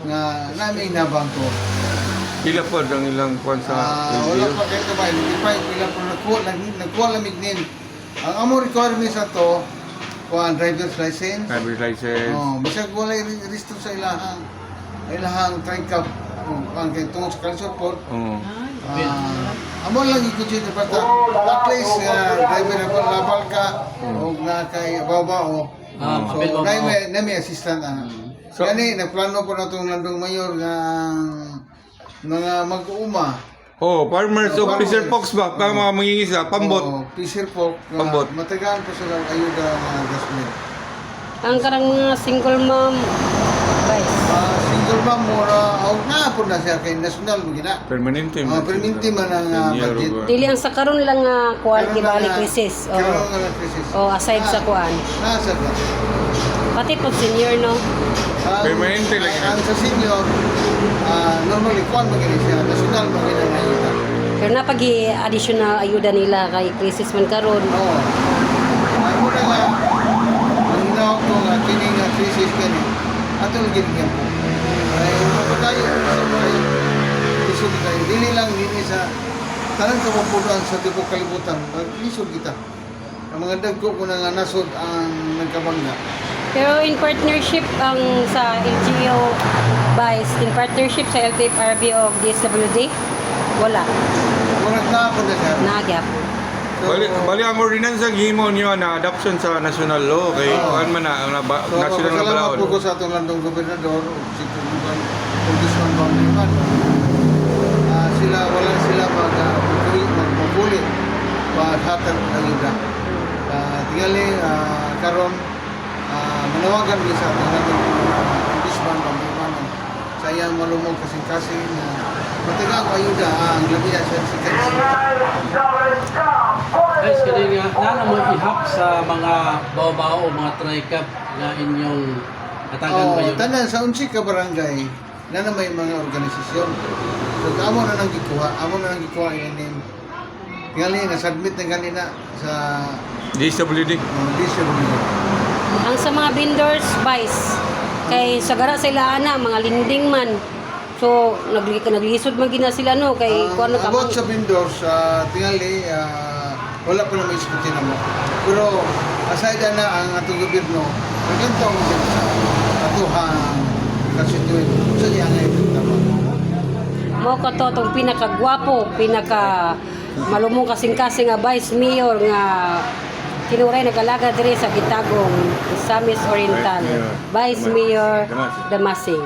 nga namin nabang ko. Pila po ang ilang kwan sa Wala LGU? pa kayo ito ba? Hindi pa pila po nagkuha lamig din. Ang amo requirements na to, kuha driver's license. Driver's license. Bisag wala register sa ilahang train cab. Ang kay tungod sa support. Oo. Amo lang i-consider basta at least driver na labal ka o na kay babao. So may assistant So- Gani nagplano po na itong Landong Mayor nga mga mag-uuma. Farmers Officer Fox ba? Kaya mga mangingisa, pambot. Fisher Folk. Pambot. Matagaan po sila ayuda mga gasmen. Ang karang mga single mom, guys. Single ma'am mura o nga po na siya kay national mo gina. Permanente. Permanente man ang budget. Dili ang sa karon lang nga kuan gibali krisis. Karon nga lang krisis. Aside sa kuan. Nasa ba? Pati pag senior no. Permanente lang yan. Ang sa senior, normally kuan magiging siya. National magiging ayuda. Pero na pag additional ayuda nila kay krisis man karon. Oo. Ay mo na nga, ang hinaw ko nga, kining nga krisis kani, ato lagi niya po. Ay, mapatayo, isog tayo. Dili lang, dili sa, talang kapapunan sa tipong kalibutan, isog kita. Ang mga dagko ko na nga nasod ang nagkabangga. Pero in partnership ang sa LGU Vice, in partnership sa LTFRB of DSWD, wala. Murag na ako na siya. Nagyap. Bali ang ordinance ang himo niyo na adoption sa national law kay kuan man na national nga balaod. Salamat po ko sa atong landong gobernador, si Congressman Bangliman. Wala sila magpulit paghatag ng ayuda. Tingali, karon manawagan din sa atong landong Congressman Bangliman sa iyang malumog kasing-kasing na matagang ayuda ang labiya siya si Kansi. Guys, kanina nga mo ihap sa mga bao-bao o mga tricab na inyong katagan ba yun? Tanan sa unsi ka barangay na may mga organisasyon. So amo na nang gikuha ini. Tingali na submit na kanina sa DSWD. DSWD. Ang sa mga vendors Vice, kay sagara sila ana mga linding man. So naglisod man gina sila no kay kuan ka About sa vendors, tingali wala pa na may isputin na mo. Pero aside na ang atong gobyerno, ganito ang sa atuhang kasunduin. Sa niya ngayon tama. mo ka to tong pinakagwapo, pinaka malumong kasing-kasing nga Vice Mayor nga kinuray nagalaga diri sa Gitagong, Misamis Oriental. Vice Mayor Damasing.